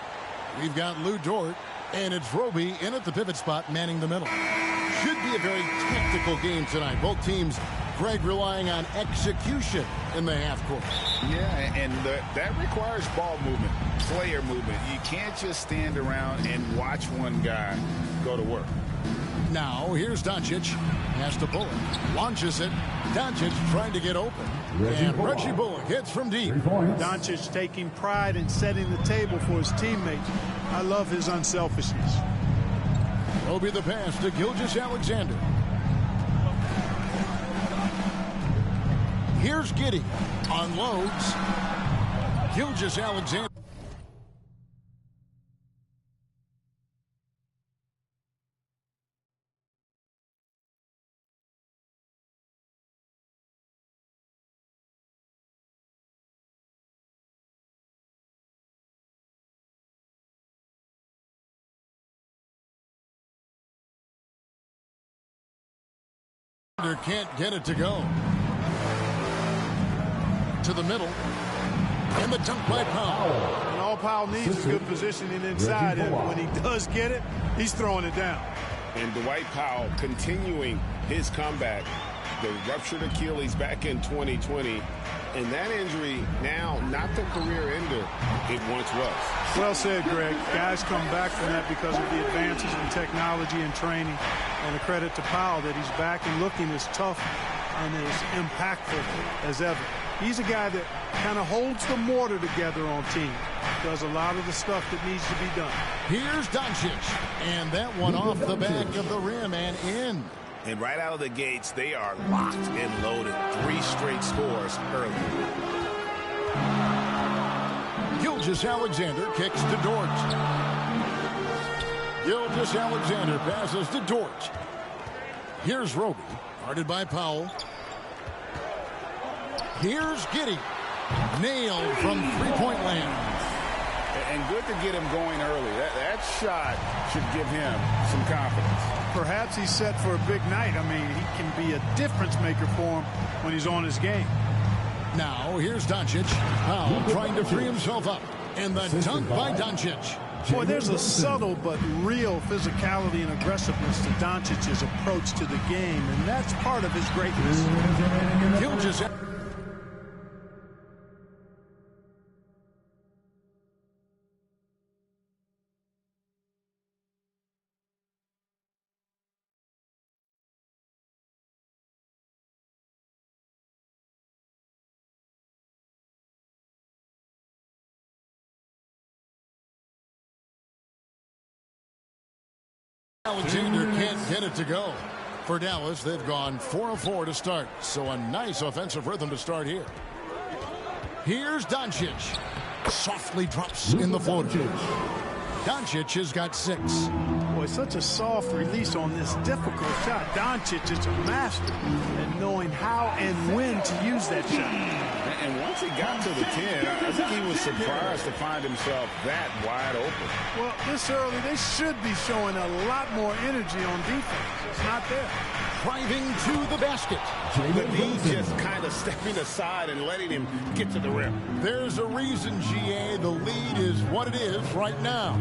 we've got Lou Dort. And it's Roby in at the pivot spot, manning the middle. Should be a very tactical game tonight. Both teams, Greg, relying on execution in the half court. Yeah, and that requires ball movement, player movement. You can't just stand around and watch one guy go to work. Now, here's Doncic. Has to Bullock. Launches it. Doncic trying to get open. Reggie Bullock hits from deep. Doncic taking pride in setting the table for his teammates. I love his unselfishness. Roby the pass to Gilgeous-Alexander. Here's Giddey. Unloads. Gilgeous-Alexander. Can't get it to go. To the middle. And the dunk by Powell. And all Powell needs is good positioning inside. And when he does get it, he's throwing it down. And Dwight Powell continuing his comeback. The ruptured Achilles back in 2020. And that injury now not the career ender it once was. Well said, Greg. Guys come back from that because of the advances in technology and training. And a credit to Powell that he's back and looking as tough and as impactful as ever. He's a guy that kind of holds the mortar together on teams. Does a lot of the stuff that needs to be done. Here's Doncic. And that one off the back of the rim and in. And right out of the gates, they are locked and loaded. 3 straight scores early. Gilgeous-Alexander kicks to Dort. Gilgeous-Alexander passes to Dort. Here's Roby, guarded by Powell. Here's Giddey. Nailed from three-point land. And good to get him going early. That shot should give him some confidence. Perhaps he's set for a big night. I mean, he can be a difference maker for him when he's on his game. Now, here's Doncic. Powell trying to free himself up. And the dunk by Doncic. Boy, there's a subtle but real physicality and aggressiveness to Doncic's approach to the game, and that's part of his greatness. Gilgeous Alexander can't get it to go. For Dallas, they've gone 4 of 4 to start. So a nice offensive rhythm to start here. Here's Doncic. Softly drops in the floater. Doncic has got 6. Boy, such a soft release on this difficult shot. Doncic is a master at knowing how and when to use that shot. And once he got to the 10, I think he was surprised to find himself that wide open. Well, this early, they should be showing a lot more energy on defense. It's not there. Driving to the basket. But he's just kind of stepping aside and letting him get to the rim. There's a reason, GA, the lead is what it is right now.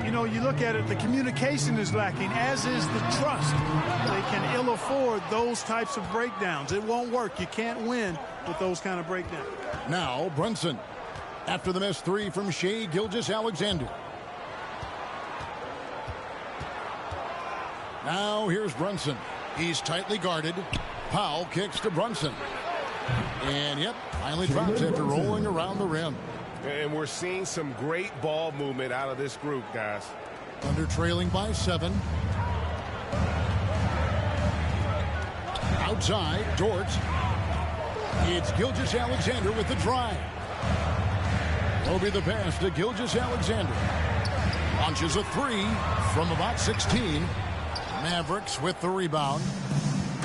You know, you look at it, the communication is lacking, as is the trust. They can ill afford those types of breakdowns. It won't work. You can't win with those kind of breakdowns. Now, Brunson. After the missed 3 from Shai Gilgeous-Alexander. Now, here's Brunson. He's tightly guarded. Powell kicks to Brunson. And, yep, finally drops after rolling around the rim. And we're seeing some great ball movement out of this group, guys. Under trailing by 7. Outside, Dort. It's Gilgeous-Alexander with the drive. Roby the pass to Gilgeous-Alexander. Launches a 3 from about 16. Mavericks with the rebound.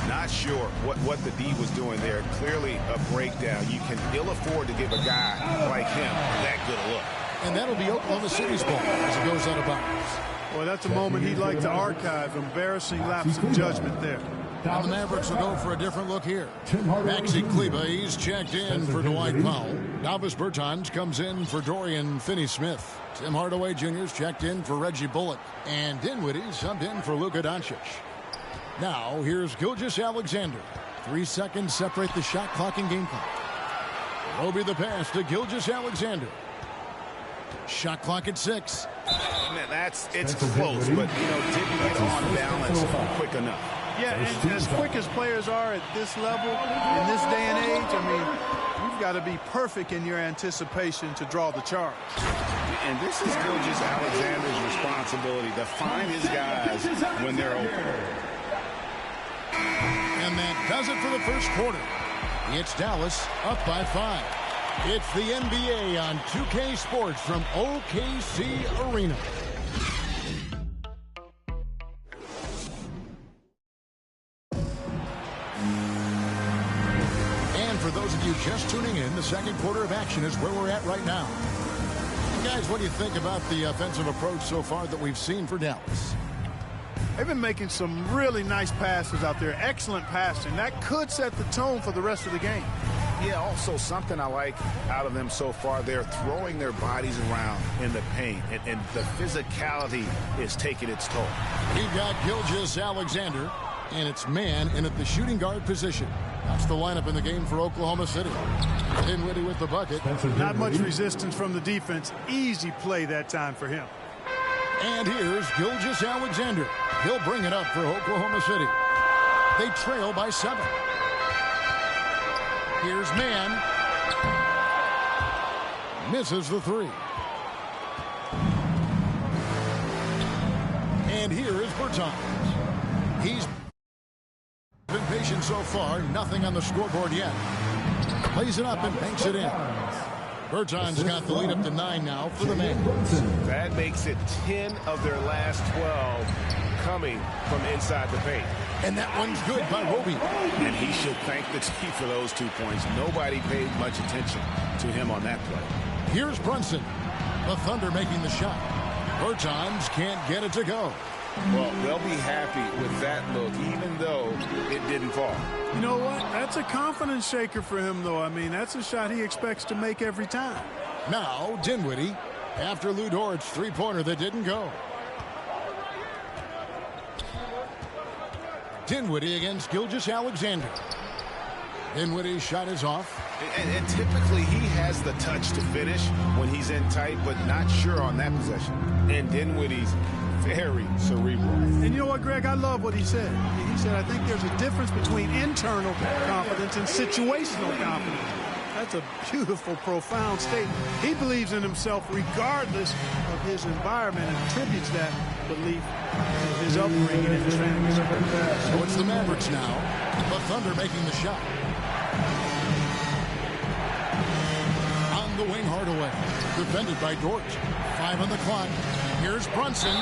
Not sure what the D was doing there. Clearly a breakdown. You can ill afford to give a guy like him that good a look. And that'll be Oklahoma City's ball as it goes out of bounds. Well, that's a moment he'd like to archive. Embarrassing lapse of judgment there. Now the Mavericks will go for a different look here. Maxi Kleber, he's checked in for Dwight Powell. Davis Bertans comes in for Dorian Finney-Smith. Tim Hardaway Jr.'s checked in for Reggie Bullock. And Dinwiddie subbed in for Luka Doncic. Now here's Gilgeous-Alexander. 3 seconds separate the shot clock and game clock. Roby the pass to Gilgeous-Alexander. Shot clock at 6. Man, it's close, but didn't get on balance quick enough. Yeah, and as quick as players are at this level, in this day and age, I mean, you've got to be perfect in your anticipation to draw the charge. And this is Gilgeous-Alexander's responsibility to find his guys when they're open. And that does it for the first quarter. It's Dallas up by 5. It's the NBA on 2K Sports from OKC Arena. And for those of you just tuning in, the second quarter of action is where we're at right now. And guys, what do you think about the offensive approach so far that we've seen for Dallas? They've been making some really nice passes out there. Excellent passing. That could set the tone for the rest of the game. Yeah, also something I like out of them so far, they're throwing their bodies around in the paint, and the physicality is taking its toll. We've got Gilgeous-Alexander, and it's man in at the shooting guard position. That's the lineup in the game for Oklahoma City. Dinwiddie with the bucket. Not much resistance from the defense. Easy play that time for him. And here's Gilgeous-Alexander. He'll bring it up for Oklahoma City. They trail by 7. Here's Man. Misses the 3. And here is Bertans. He's been patient so far. Nothing on the scoreboard yet. Plays it up and banks it in. Bertans got the lead up to 9 now for the man. That makes it 10 of their last 12 coming from inside the paint. And that one's good by Roby. And he should thank the team for those 2 points. Nobody paid much attention to him on that play. Here's Brunson. The Thunder making the shot. Bertans can't get it to go. Well, they'll be happy with that look, even though it didn't fall. You know what? That's a confidence shaker for him, though. I mean, that's a shot he expects to make every time. Now, Dinwiddie, after Lu Dort's three-pointer that didn't go. Dinwiddie against Gilgeous-Alexander. Dinwiddie's shot is off. And typically he has the touch to finish when he's in tight, but not sure on that possession. And Dinwiddie's very cerebral. And you know what, Greg? I love what he said. He said, I think there's a difference between internal confidence and situational confidence. That's a beautiful, profound statement. He believes in himself regardless of his environment and attributes that belief in his upbringing and his family. So it's the Mavericks now. The Thunder making the shot. On the wing, Hardaway. Defended by Dort. 5 on the clock. Here's Brunson.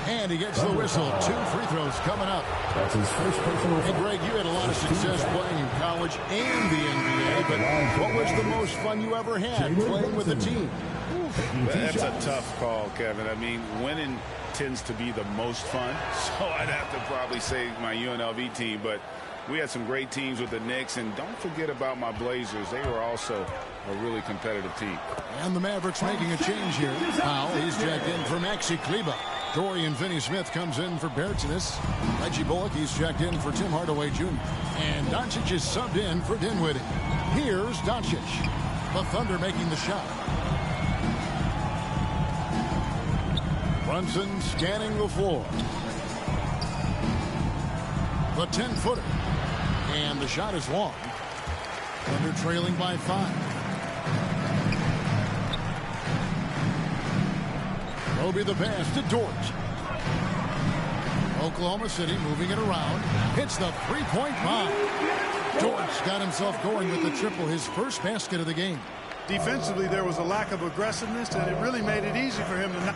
And he gets the whistle. 2 free throws coming up. That's his first personal. Hey, Greg, you had a lot of success playing in college and the NBA, but what was the most fun you ever had playing with a team? That's a tough call, Kevin. I mean, winning tends to be the most fun, so I'd have to probably say my UNLV team, but we had some great teams with the Knicks, and don't forget about my Blazers. They were also a really competitive team. And the Mavericks making a change here. Powell, he's checked in for Maxi Kleber. Dorian Finney-Smith comes in for Bertans. Reggie Bullock, he's checked in for Tim Hardaway Jr. And Doncic is subbed in for Dinwiddie. Here's Doncic. The Thunder making the shot. Brunson scanning the floor. The 10-footer. And the shot is long. Thunder trailing by 5. Roby the pass to Dort. Oklahoma City moving it around. Hits the three-point bomb. Dort's got himself going with the triple, his first basket of the game. Defensively, there was a lack of aggressiveness, and it really made it easy for him to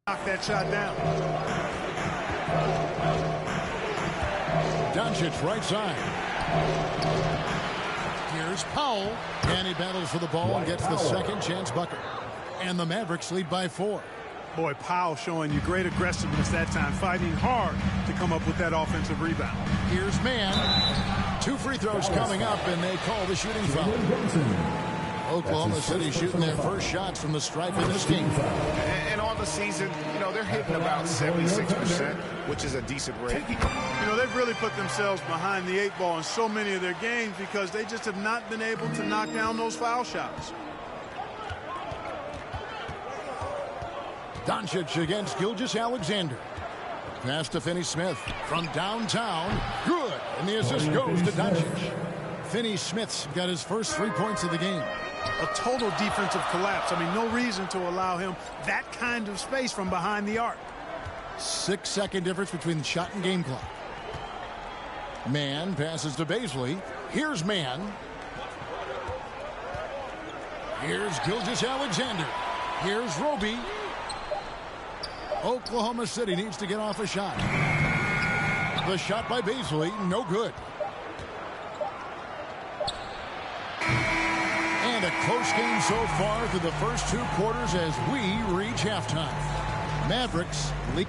knock that shot down. Doncic right side. Here's Powell, and he battles for the ball and gets the second chance bucket. And the Mavericks lead by 4. Boy, Powell showing you great aggressiveness that time, fighting hard to come up with that offensive rebound. Here's Mann. 2 free throws coming up, and they call the shooting foul. Oklahoma City shooting their first shots from the stripe in this game. And on the season, you know, they're hitting about 76%, which is a decent rate. You know, they've really put themselves behind the 8 ball in so many of their games because they just have not been able to knock down those foul shots. Doncic against Gilgeous-Alexander. Pass to Finney-Smith from downtown. Good. And the assist goes to Doncic. Finney-Smith's got his first 3 points of the game. A total defensive collapse. I mean, no reason to allow him that kind of space from behind the arc. 6-second difference between the shot and game clock. Mann passes to Bazley. Here's Mann. Here's Gilgeous-Alexander. Here's Roby. Oklahoma City needs to get off a shot. The shot by Bazley, no good. And a close game so far through the first 2 quarters as we reach halftime. Mavericks lead.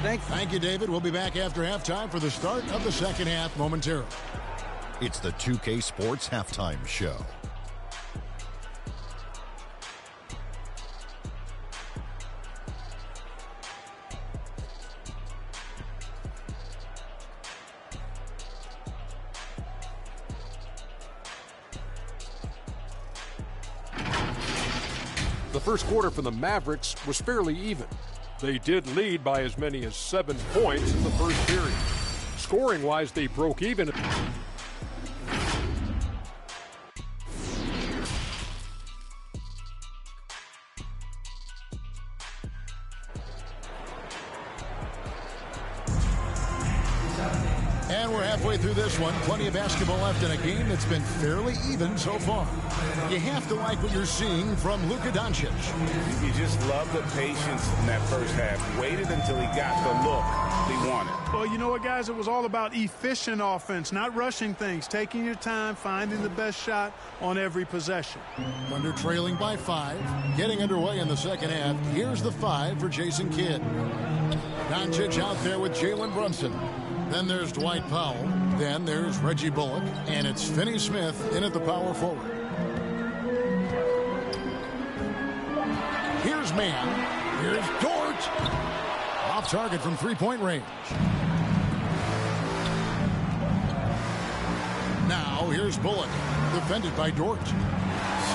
Thank you, David. We'll be back after halftime for the start of the second half momentarily. It's the 2K Sports Halftime Show. The first quarter for the Mavericks was fairly even. They did lead by as many as 7 points in the first period. Scoring-wise, they broke even. And we're halfway through this one. Plenty of basketball left in a game that's been fairly even so far. You have to like what you're seeing from Luka Doncic. You just love the patience in that first half. Waited until he got the look he wanted. Well, you know what, guys? It was all about efficient offense, not rushing things, taking your time, finding the best shot on every possession. Thunder trailing by 5. Getting underway in the second half. Here's the 5 for Jason Kidd. Doncic out there with Jalen Brunson. Then there's Dwight Powell. Then there's Reggie Bullock. And it's Finney-Smith in at the power forward. Here's Mann. Here's Dort. Off target from 3-point range. Now here's Bullock. Defended by Dort.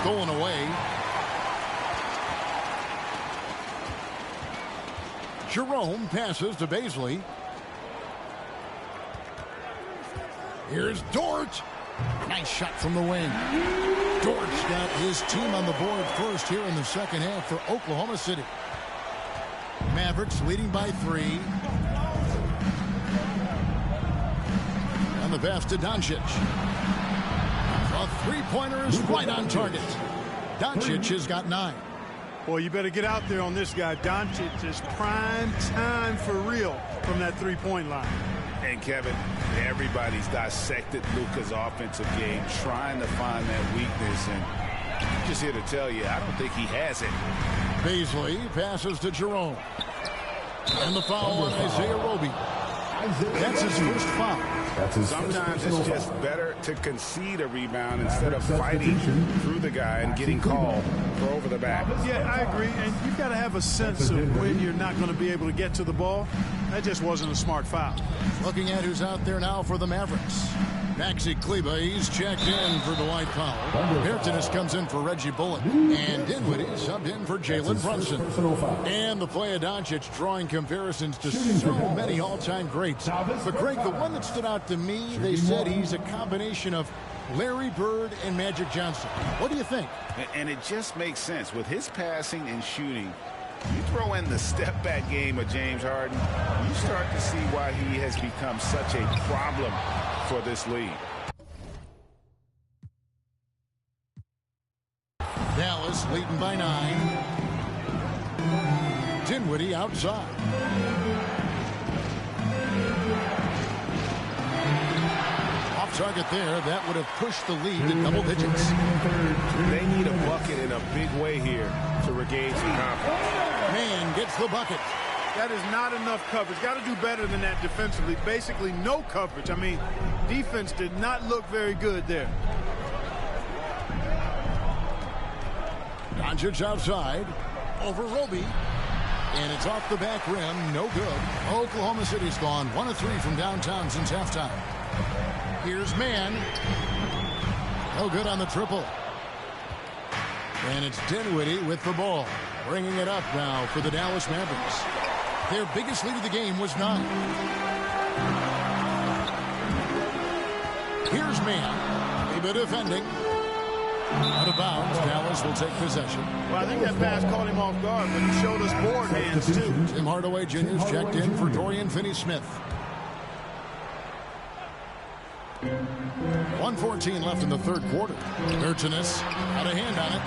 Stolen away. Jerome passes to Bazley. Here's Dort. Nice shot from the wing. Dort's got his team on the board first here in the second half for Oklahoma City. Mavericks leading by 3. And the pass to Doncic. A three-pointer is right on target. Doncic has got 9. Boy, you better get out there on this guy. Doncic is prime time for real from that three-point line. And Kevin, everybody's dissected Luka's offensive game, trying to find that weakness, and I'm just here to tell you, I don't think he has it. Beasley passes to Jerome. And the foul on Isaiah Roby. That's his first foul. Sometimes it's just better to concede a rebound instead of fighting through the guy and getting called for over the back. Yeah, I agree. And you've got to have a sense of when you're not going to be able to get to the ball. That just wasn't a smart foul. Looking at who's out there now for the Mavericks. Maxi Kleber, he's checked in for Dwight Powell. Hairtonus comes in for Reggie Bullock. And Dinwiddie subbed in for Jalen Brunson. And the play of Doncic drawing comparisons to so many all-time greats. But Greg, the one that stood out to me, they said he's a combination of Larry Bird and Magic Johnson. What do you think? And it just makes sense. With his passing and shooting, you throw in the step-back game of James Harden, you start to see why he has become such a problem for this league. Dallas leading by 9. Dinwiddie outside. Off target there. That would have pushed the lead to double digits. They need a bucket in a big way here to regain some confidence. Man gets the bucket. That is not enough coverage. Got to do better than that defensively. Basically no coverage. I mean, defense did not look very good there. Doncic outside. Over Roby. And it's off the back rim. No good. Oklahoma City's gone 1 of 3 from downtown since halftime. Here's Mann. No good on the triple. And it's Dinwiddie with the ball. Bringing it up now for the Dallas Mavericks. Their biggest lead of the game was 9. Here's Mann. A bit defending. Out of bounds. Dallas will take possession. Well, I think that pass caught him off guard, but he showed us board hands, too. Tim Hardaway Jr. is checked in for Dorian Finney-Smith. 1:14 left in the third quarter. Hairtonus had a hand on it.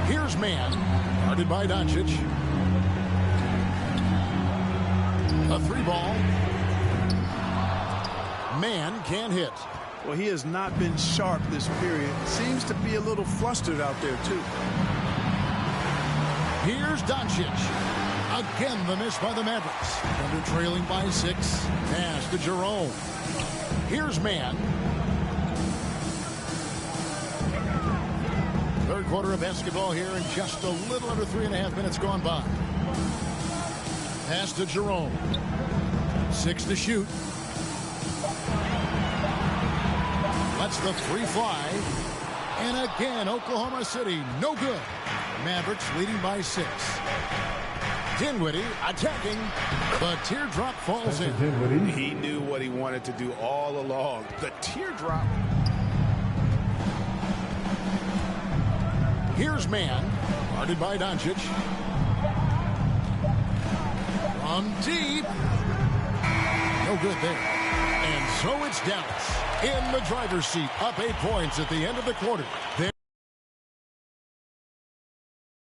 Here's Mann, guarded by Doncic. A 3-ball. Mann can't hit. Well, he has not been sharp this period. Seems to be a little flustered out there, too. Here's Doncic. Again, the miss by the Mavericks. Under trailing by 6. Pass to Jerome. Here's Mann. Third quarter of basketball here, and just a little under 3.5 minutes gone by. Pass to Jerome. 6 to shoot. Lets the 3 fly. And again, Oklahoma City, no good. Mavericks leading by 6. Dinwiddie attacking. The teardrop falls in. He knew what he wanted to do all along. The teardrop. Here's Mann, guarded by Doncic. From deep. No good there. And so it's Dallas in the driver's seat, up 8 points at the end of the quarter.